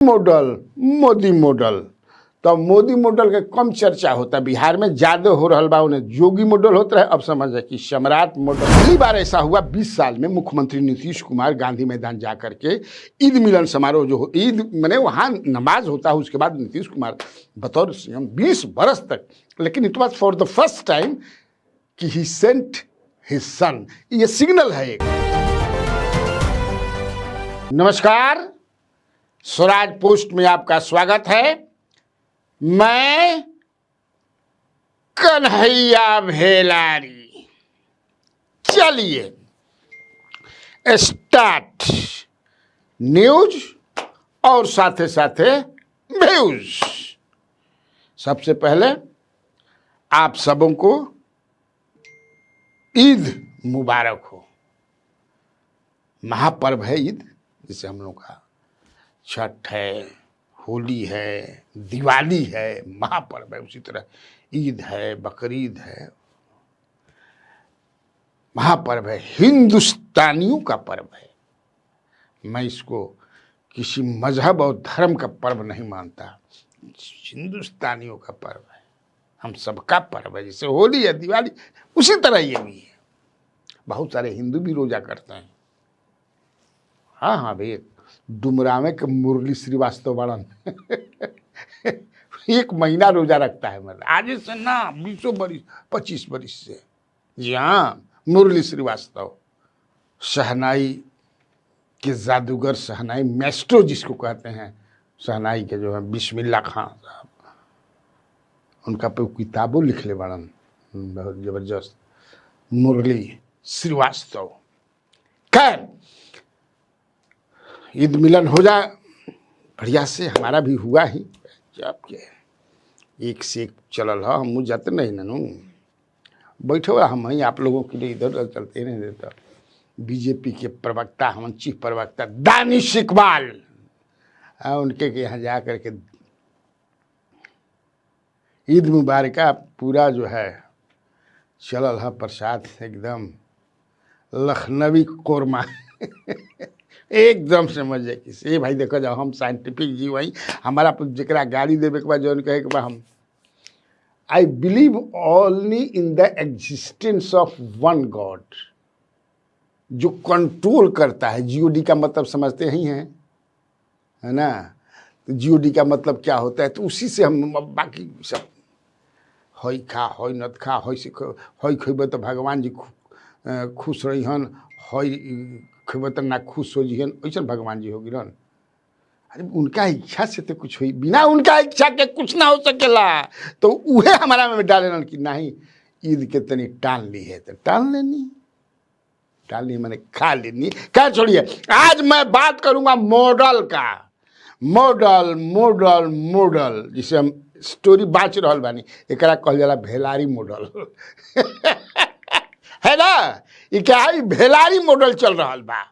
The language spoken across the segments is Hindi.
मॉडल मोदी मॉडल तो मोदी मॉडल के कम चर्चा होता है, बिहार में ज्यादा हो रहा बा। उन्हें जोगी मॉडल होता है। अब समझ है कि सम्राट मॉडल। पहली बार ऐसा हुआ 20 साल में मुख्यमंत्री नीतीश कुमार गांधी मैदान जा करके ईद मिलन समारोह जो ईद मैंने वहाँ नमाज होता है, उसके बाद नीतीश कुमार बतौर सीएम 20 बरस तक, लेकिन it was for the first time कि ही सेंट हिज सन। ये सिग्नल है एक। नमस्कार, स्वराज पोस्ट में आपका स्वागत है। मैं कन्हैया भेलारी। चलिए स्टार्ट न्यूज और साथे साथे व्यूज। सबसे पहले आप सबों को ईद मुबारक हो। महापर्व है ईद, जिसे हम लोग का छठ है, होली है, दिवाली है, महापर्व है। उसी तरह ईद है, बकरीद है, महापर्व है, हिंदुस्तानियों का पर्व है। मैं इसको किसी मजहब और धर्म का पर्व नहीं मानता, हिंदुस्तानियों का पर्व है, हम सबका पर्व है। जैसे होली है, दिवाली, उसी तरह ये भी है। बहुत सारे हिंदू भी रोजा करते हैं। हाँ भैया, डुमरावे के मुरली श्रीवास्तव बड़न 1 महीना रोजा रखता है। मतलब आज से ना 20 बरिस 25 बरिस से। जी हाँ, मुरली श्रीवास्तव शहनाई के जादूगर, शहनाई मैस्ट्रो जिसको कहते हैं, शहनाई के जो है बिस्मिल्लाह खां साहब, उनका पे किताबों लिखले बड़न, बहुत जबरदस्त, मुरली श्रीवास्तव। खैर, ईद मिलन हो जाए बढ़िया से, हमारा भी हुआ ही। आपके एक से एक चलल है, हम जाते नहीं ननू बैठे हुआ। हम ही आप लोगों के लिए इधर उधर चलते नहीं देता। बीजेपी के प्रवक्ता, हम चीफ प्रवक्ता दानिश इकबाल, उनके के यहाँ जा करके ईद मुबारक पूरा जो है चलल है प्रसाद, एकदम लखनवी कोरमा एकदम से मजे किसी भाई। देखो जाओ, हम साइंटिफिक जीव वही हमारा जरा गाड़ी देवे के बाद जो कहे कि हम I believe only in the existence of one God, जो कंट्रोल करता है। जीओडी का मतलब समझते ही हैं, है ना? तो जीओडी का मतलब क्या होता है, तो उसी से हम बाकी सब हई खा हई नत खा हई से हई खेब तो भगवान जी खुश रही हन, हई खेब तो ना खुश हो जिहन, ऐसा भगवान जी हो गिरन। अरे उनका इच्छा से तो कुछ हुई, बिना उनका इच्छा के कुछ ना हो सकेला। तो उहे हमारा में डाले कि नहीं ईद के तनी टाल ली है, तो टाल लेनी मैंने खा लेनी। क्या छोड़िए, आज मैं बात करूंगा मॉडल का। मॉडल मॉडल मॉडल जिसे हम स्टोरी बाच रहा बानी, एकरा कहल जाला भेलारी मॉडल है ना? ये क्या है, भेलारी मॉडल चल रहा बा।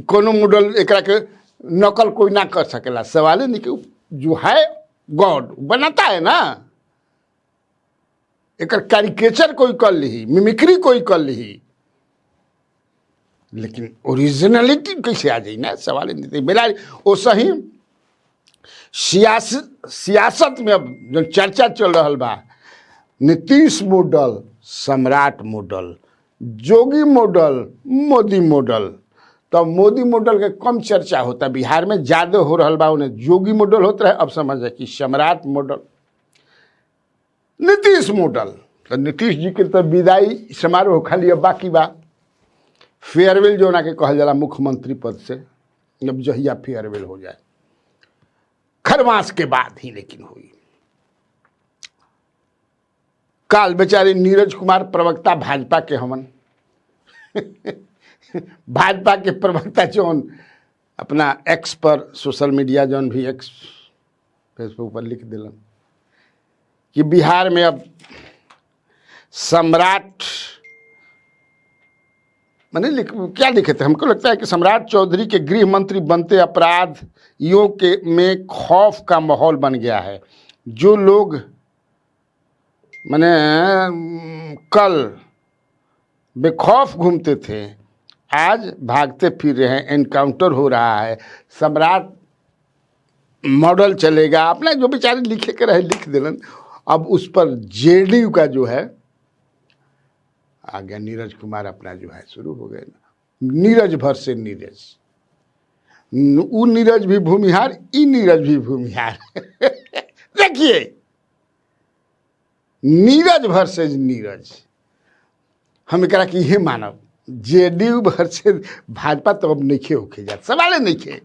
कोनो मॉडल एकरा के नकल कोई ना कर सकेला। सवाल है नहीं कि जो है गॉड बनाता है ना, एक कैरिकेचर कोई कर ली, मिमिक्री कोई कर ली, लेकिन ओरिजिनलिटी कैसे आ जाए ना, सवाल नहीं। भेलारी वो सही सियासत में अब जो चर्चा चल रहा बा, नीतीश मॉडल, सम्राट मॉडल, जोगी मॉडल, मोदी मॉडल। तो मोदी मॉडल के कम चर्चा होता है, बिहार में ज्यादा हो रहा बा। उन्हें जोगी मॉडल होता है। अब समझ है कि सम्राट मॉडल, नीतीश मॉडल। तो नीतीश जी के तो विदाई समारोह खाली अब बाकी बा, फेयरवेल जो ना के कहल जाला मुख्यमंत्री पद से। अब जहिया फेयरवेल हो जाए खरमास के बाद ही लेकिन हुई। काल बेचारे नीरज कुमार प्रवक्ता भाजपा के हमन भाजपा के प्रवक्ता जौन अपना एक्स पर, सोशल मीडिया जौन भी एक्स फेसबुक पर लिख दिलन कि बिहार में अब सम्राट मैंने क्या लिखे थे, हमको लगता है कि सम्राट चौधरी के गृह मंत्री बनते अपराधियों के में खौफ का माहौल बन गया है। जो लोग मैंने कल बेखौफ घूमते थे, आज भागते फिर रहे हैं, एनकाउंटर हो रहा है। सम्राट मॉडल चलेगा, अपना जो बेचारे लिखे के रहे लिख देलन। अब उस पर जेडीयू का जो है आ गया, नीरज कुमार अपना जो है शुरू हो गए ना, नीरज भर से नीरज, उ नीरज भी भूमिहार, ई नीरज भी भूमिहार देखिए, नीरज भर से नीरज, हम एक कि ये मानव जेडीयू भर से भाजपा तो अब नहीं होके जात, सवाल नहीं खे,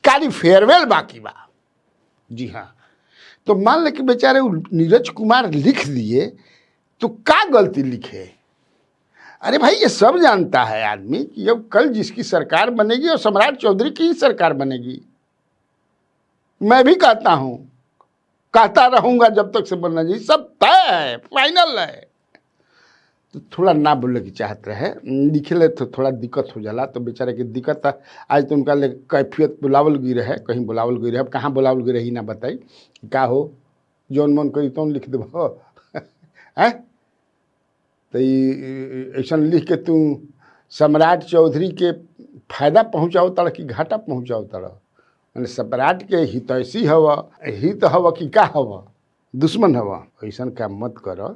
खाली फेयरवेल बाकी बा। जी हाँ, तो मान ले कि बेचारे नीरज कुमार लिख दिए तो क्या गलती लिखे? अरे भाई ये सब जानता है आदमी कि अब कल जिसकी सरकार बनेगी और सम्राट चौधरी की ही सरकार बनेगी। मैं भी कहता हूं, कहता रहूंगा जब तक से बनना जी, सब तय है, फाइनल है। तो थोड़ा ना बोलने की चाहत रहे, लिखे ले तो थोड़ा दिक्कत हो जाला, तो बेचारे की दिक्कत था। आज तो उनका ले कैफियत बुलावल गिर है, कहीं बुलावल गिर है, अब कहाँ बुलावल गिर ही ना बताई क्या हो, जौन मन करी तो लिख देव है। तो ऐसा लिख के तू सम्राट चौधरी के फायदा पहुँचाओ तड़ कि घाटा पहुँचाओ तड़, मैंने सम्राट के हितैषी हवा, हित हवा कि का हवा, दुश्मन हवा, ऐसा काम मत करो।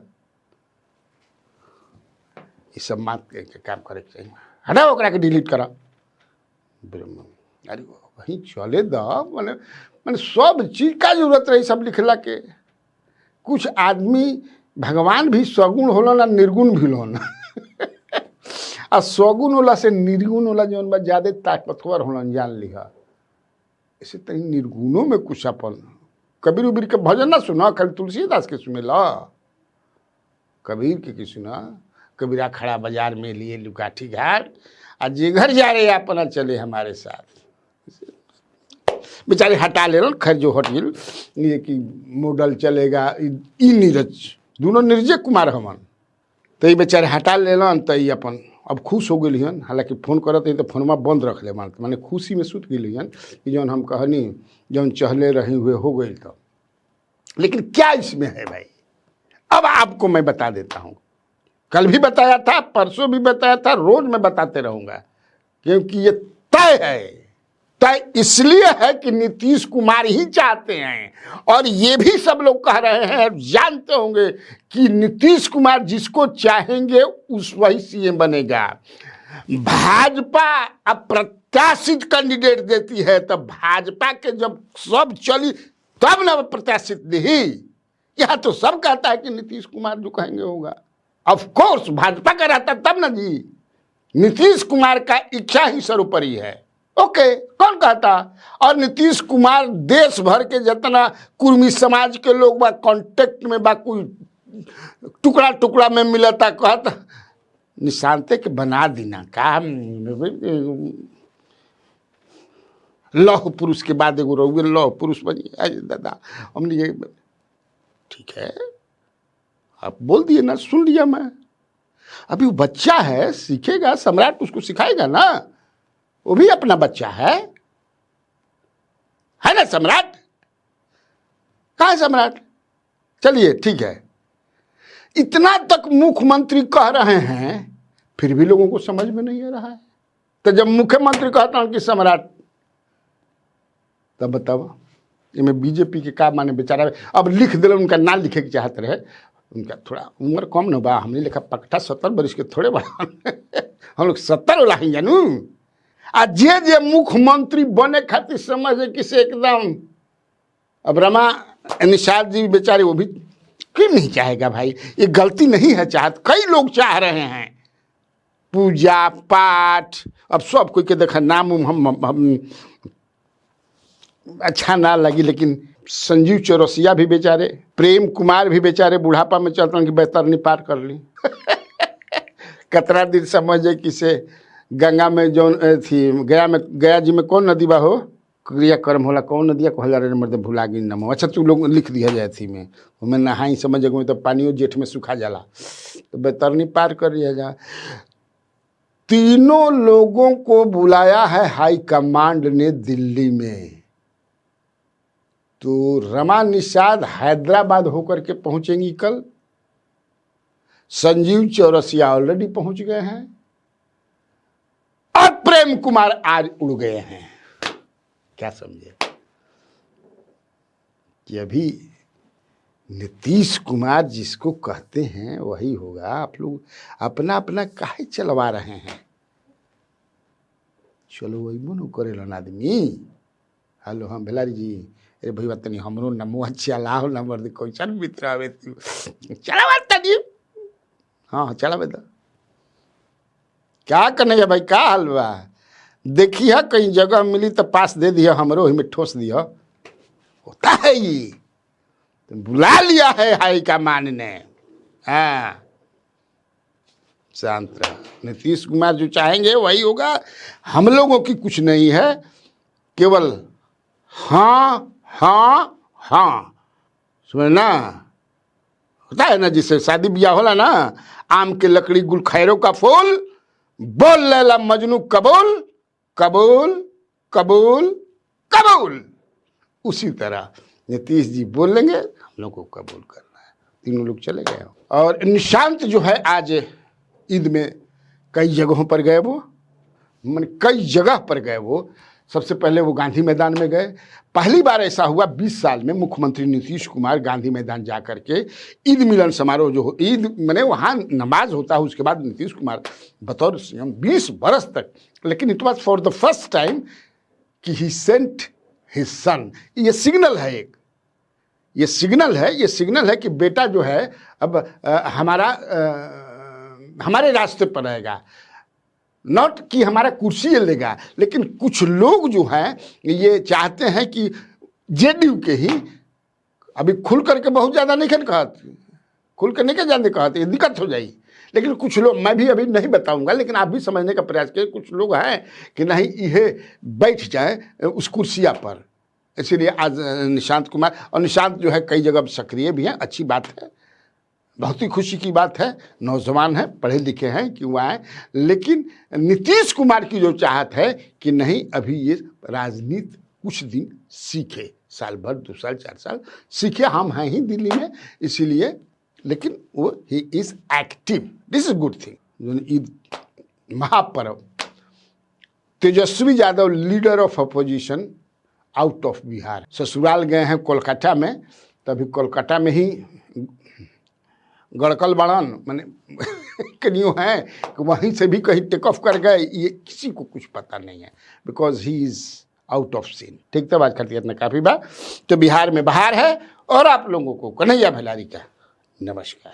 ये सब बात के काम करे के चाहिए, हटाओ ओकरा के डिलीट करा। अरे वहीं चले द, मैंने मैंने सब चीज का जरूरत रही सब लिखला के। कुछ आदमी भगवान भी सगुण होला ना निर्गुण भी होला आ सगुण होला से निर्गुण होला जौन बा ज्यादा ताकतवर होला, जान लिहा। ऐसे तो निर्गुणों में कुछ अपन कबीर उबीर के भजन ना सुना, खाली तुलसीदास के सुने ला, कबीर के सुना। कबीरा खड़ा बाजार में लिए लुकाठी घाट, आज जे घर जा रहे अपना चले हमारे साथ, बेचारे हटा ले खैर जो हट गल, ये कि मॉडल चलेगा, ई नीरज दोनों नीरजे कुमार हमन, तो ये बेचारे हटा लेलन। तो ये अपन अब खुश हो गई हन, हालांकि फ़ोन करत तो फोनमा बंद रख ले, माने खुशी में सुत गई हन कि जौन हम कहनी जौन चहले रही हुए हो गई। तो लेकिन क्या इसमें है भाई, अब आपको मैं बता देता हूँ, कल भी बताया था, परसों भी बताया था, रोज मैं बताते रहूंगा, क्योंकि ये तय है। तय इसलिए है कि नीतीश कुमार ही चाहते हैं, और ये भी सब लोग कह रहे हैं, जानते होंगे कि नीतीश कुमार जिसको चाहेंगे उस वही सीएम बनेगा। भाजपा अब प्रत्याशित कैंडिडेट देती है, तब भाजपा के जब सब चली तब न प्रत्याशित नहीं। यह तो सब कहता है कि नीतीश कुमार जो कहेंगे होगा। ऑफ कोर्स भाजपा का रहता तब ना जी, नीतीश कुमार का इच्छा ही सर्वोपरि है। ओके, कौन कहता? और नीतीश कुमार देश भर के जितना कुर्मी समाज के लोग बा कांटेक्ट में बा, कोई टुकड़ा टुकड़ा में मिलता, कहता निशानते के बना देना का लौह पुरुष के बाद एगो रहुए लौह पुरुष बनी दादा। हमने ये ठीक है, आप बोल दिए ना, सुन लिया मैं। अभी वो बच्चा है, सीखेगा, सम्राट उसको सिखाएगा ना, वो भी अपना बच्चा है ना सम्राट? कहाँ है सम्राट? चलिए ठीक है, इतना तक मुख्यमंत्री कह रहे हैं, फिर भी लोगों को समझ में नहीं आ रहा है। तो जब मुख्यमंत्री कहता हूं कि सम्राट, तब बताओ इनमें बीजेपी के का माने? बेचारा अब लिख दिल, उनका ना लिखे की चाहत रहे, उनका थोड़ा उम्र कम न बा, हमने लिखा पकटा 70 वर्ष के थोड़े बड़ा हम लोग 70 वाला ही जानू। आ जे मुख्यमंत्री बने खातिर समझे कि से एकदम, अब रमा निषाद जी बेचारे, वो भी क्यों नहीं चाहेगा भाई? ये गलती नहीं है, चाहत कई लोग चाह रहे हैं, पूजा पाठ, अब सब कोई के देखा नाम हम अच्छा ना लगी, लेकिन संजीव चौरसिया भी बेचारे, प्रेम कुमार भी बेचारे बुढ़ापा में चलते हैं कि बैतरनी पार कर ली कतरा दिन समझे कि से गंगा में जो थी, गया जी में कौन नदी बा हो, क्रियाक्रम होला, कौन नदिया कहल जा मर्द भुला गई नमो। अच्छा तू लोग लिख दिया जाए थी में, मैं नहाई समझ में, तो पानियों जेठ में सूखा जाला, तो बैतरनी पार कर लिया जा। तीनों लोगों को बुलाया है हाई कमांड ने दिल्ली में। तो रमा निषाद हैदराबाद होकर के पहुंचेंगी कल, संजीव चौरसिया ऑलरेडी पहुंच गए हैं, और प्रेम कुमार आज उड़ गए हैं। क्या समझे? कि अभी नीतीश कुमार जिसको कहते हैं वही होगा। आप लोग अपना अपना काहे चलवा रहे हैं? चलो वही मन करेलन आदमी। हेलो हाँ बेलारी जी, अरे भैया तनी हमरो नमो चलाओ नंबर दे कैसन मित्र आवे तू चलावा तनी। हाँ चलावे दो। क्या करने है भाई, का हाल बा? देखिए कहीं जगह मिली तो पास दे दिया, हमरो ही में ठोस दिया। होता है ये, तो बुला लिया है हाई कमान ने। हाँ शांत रहा। नीतीश कुमार जो चाहेंगे वही होगा। हम लोगों की कुछ नहीं है, केवल हाँ हाँ हाँ। समझना होता है ना, जिससे शादी ब्याह होला ना, आम के लकड़ी गुल खैरों का फूल, बोल लैला मजनू कबूल कबूल कबूल कबूल। उसी तरह नीतीश जी बोल लेंगे, हम लोग को कबूल करना है। तीनों लोग चले गए। और निशांत जो है आज ईद में कई जगहों पर गए, वो मैंने कई जगह पर गए। वो सबसे पहले वो गांधी मैदान में गए। पहली बार ऐसा हुआ 20 साल में मुख्यमंत्री नीतीश कुमार गांधी मैदान जा कर के ईद मिलन समारोह जो ईद मैंने वहाँ नमाज होता है, उसके बाद नीतीश कुमार बतौर सीएम 20 बरस तक, लेकिन it was for the first time कि ही सेंट हिज सन। ये सिग्नल है, एक ये सिग्नल है कि बेटा जो है अब हमारे रास्ते पर रहेगा। नॉट कि हमारा कुर्सी लेगा, लेकिन कुछ लोग जो हैं ये चाहते हैं कि जेडीयू के ही, अभी खुल करके बहुत ज़्यादा नहीं कहते, खुल कर नहीं कह जाते कहते, ये दिक्कत हो जाएगी। लेकिन कुछ लोग, मैं भी अभी नहीं बताऊंगा, लेकिन आप भी समझने का प्रयास करें, कुछ लोग हैं कि नहीं ये बैठ जाए उस कुर्सिया पर। इसीलिए आज निशांत कुमार, और निशांत जो है कई जगह सक्रिय भी हैं, अच्छी बात है, बहुत ही खुशी की बात है। नौजवान हैं, पढ़े लिखे हैं, क्यों आए। लेकिन नीतीश कुमार की जो चाहत है कि नहीं अभी ये राजनीति कुछ दिन सीखे, साल भर 2 साल 4 साल सीखे, हम हैं ही दिल्ली में इसीलिए। लेकिन वो he is active, this is good thing. Eid महापर्व, Tejashwi Yadav leader of opposition out of Bihar, ससुराल गए हैं कोलकाता में, तभी कोलकाता में ही गड़कल बड़न मैंने कनियों हैं कि वहीं से भी कहीं टेक ऑफ कर गए, ये किसी को कुछ पता नहीं है, because he is out of scene. ठीक, तो बात करती है काफ़ी बार। तो बिहार में बहार है। और आप लोगों को कन्हैया भैलारी का नमस्कार।